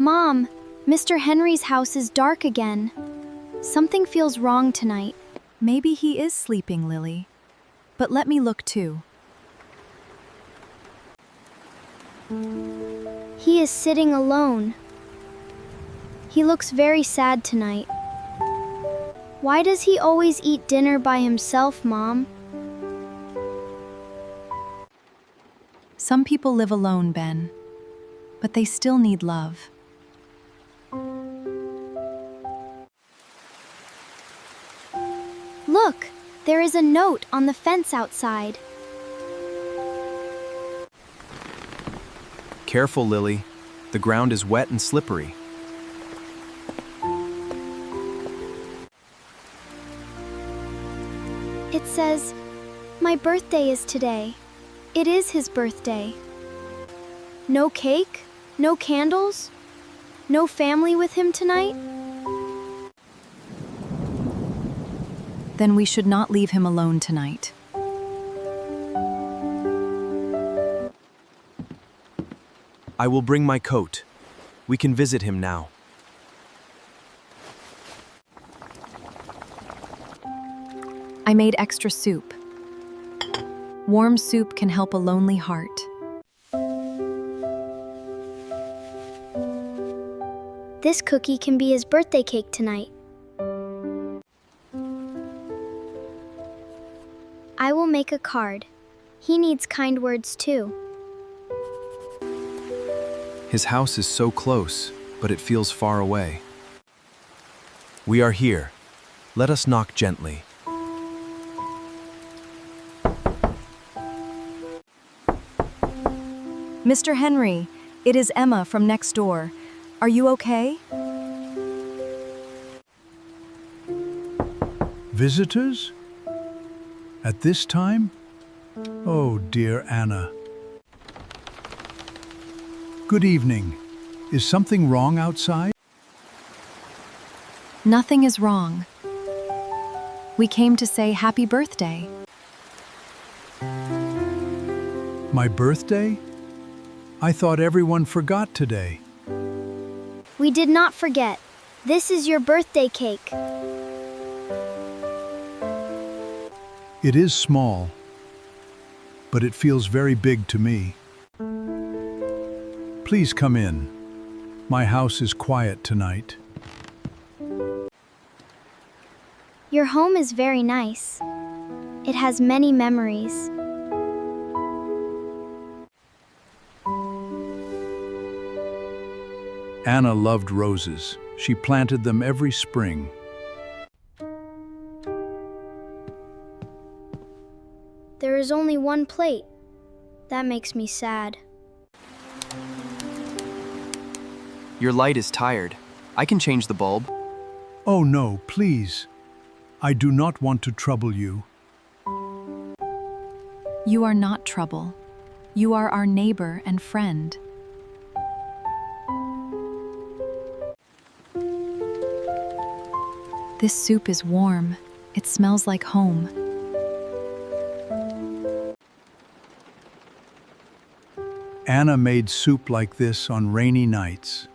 Mom, Mr. Henry's house is dark again. Something feels wrong tonight. Maybe he is sleeping, Lily. But let me look too. He is sitting alone. He looks very sad tonight. Why does he always eat dinner by himself, Mom? Some people live alone, Ben. But they still need love. Look, there is a note on the fence outside. Careful, Lily. The ground is wet and slippery. It says, "My birthday is today." It is his birthday. No cake? No candles? No family with him tonight? Then we should not leave him alone tonight. I will bring my coat. We can visit him now. I made extra soup. Warm soup can help a lonely heart. This cookie can be his birthday cake tonight. I will make a card. He needs kind words too. His house is so close, but it feels far away. We are here. Let us knock gently. Mr. Henry, it is Emma from next door. Are you okay? Visitors? At this time? Oh, dear Anna. Good evening. Is something wrong outside? Nothing is wrong. We came to say happy birthday. My birthday? I thought everyone forgot today. We did not forget. This is your birthday cake. It is small, but it feels very big to me. Please come in. My house is quiet tonight. Your home is very nice. It has many memories. Anna loved roses. She planted them every spring. There is only one plate. That makes me sad. Your light is tired. I can change the bulb. Oh no, please. I do not want to trouble you. You are not trouble. You are our neighbor and friend. This soup is warm. It smells like home. Anna made soup like this on rainy nights.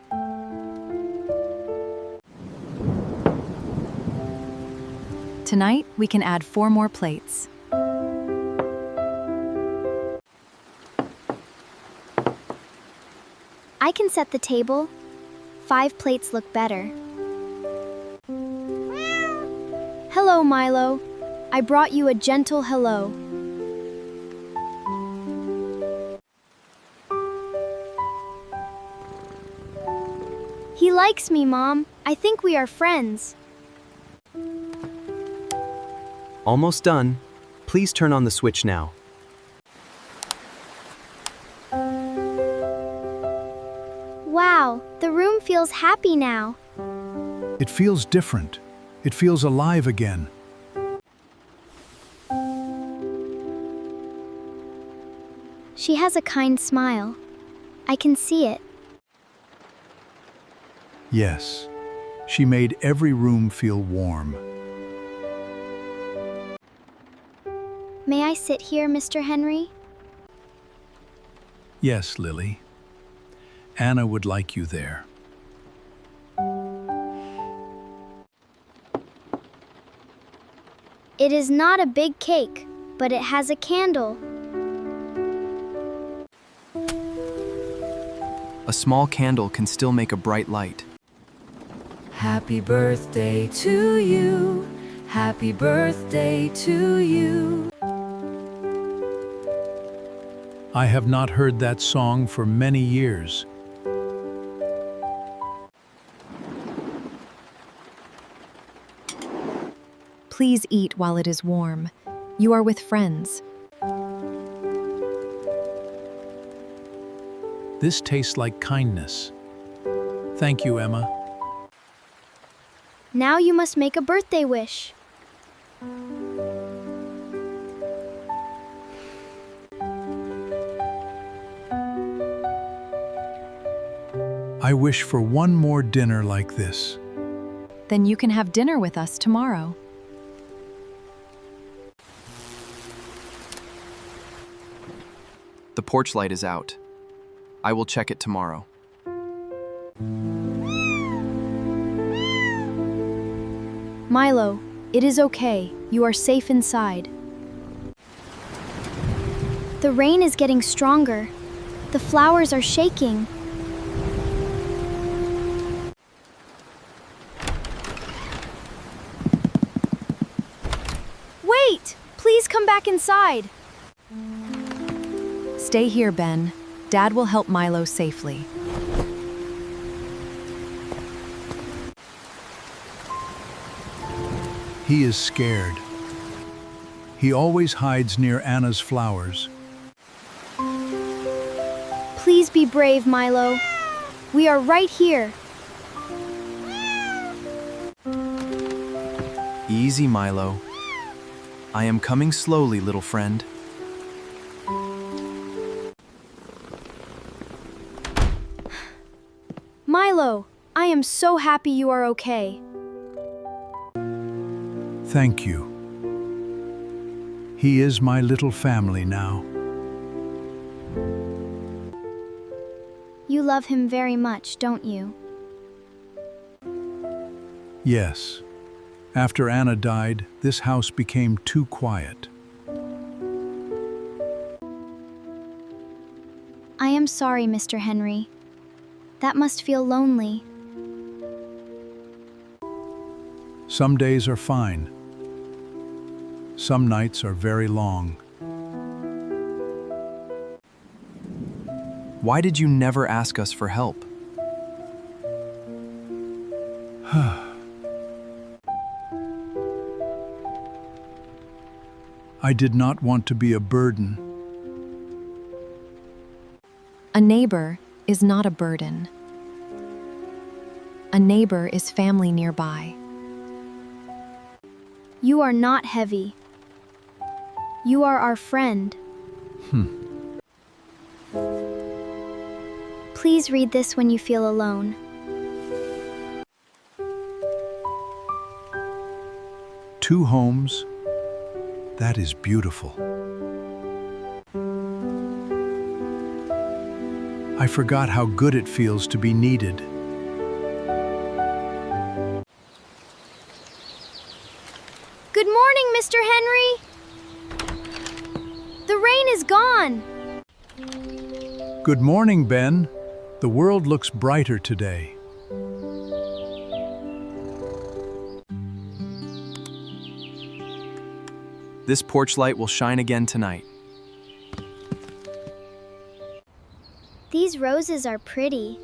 Tonight, we can add 4 more plates. I can set the table. 5 plates look better. Hello, Milo. I brought you a gentle hello. He likes me, Mom. I think we are friends. Almost done. Please turn on the switch now. Wow, the room feels happy now. It feels different. It feels alive again. She has a kind smile. I can see it. Yes, she made every room feel warm. May I sit here, Mr. Henry? Yes, Lily. Anna would like you there. It is not a big cake, but it has a candle. A small candle can still make a bright light. Happy birthday to you. Happy birthday to you. I have not heard that song for many years. Please eat while it is warm. You are with friends. This tastes like kindness. Thank you, Emma. Now you must make a birthday wish. I wish for one more dinner like this. Then you can have dinner with us tomorrow. The porch light is out. I will check it tomorrow. Milo, it is okay. You are safe inside. The rain is getting stronger. The flowers are shaking. Wait! Please come back inside. Stay here, Ben. Dad will help Milo safely. He is scared. He always hides near Anna's flowers. Please be brave, Milo. We are right here. Easy, Milo. I am coming slowly, little friend. Milo, I am so happy you are okay. Thank you. He is my little family now. You love him very much, don't you? Yes. After Anna died, this house became too quiet. I am sorry, Mr. Henry. That must feel lonely. Some days are fine. Some nights are very long. Why did you never ask us for help? I did not want to be a burden. A neighbor is not a burden. A neighbor is family nearby. You are not heavy. You are our friend. Please read this when you feel alone. Two homes. That is beautiful. I forgot how good it feels to be needed. Good morning, Mr. Henry. The rain is gone. Good morning, Ben. The world looks brighter today. This porch light will shine again tonight. These roses are pretty.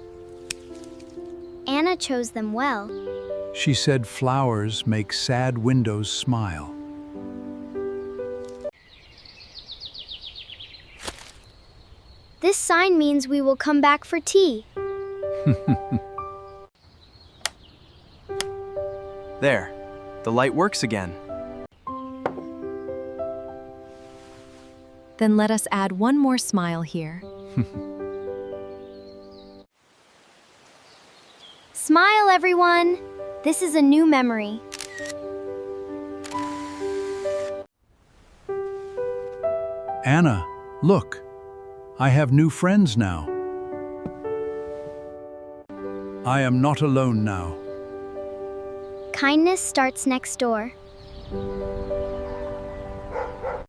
Anna chose them well. She said flowers make sad windows smile. This sign means we will come back for tea. There, the light works again. Then let us add one more smile here. Smile, everyone. This is a new memory. Anna, look. I have new friends now. I am not alone now. Kindness starts next door.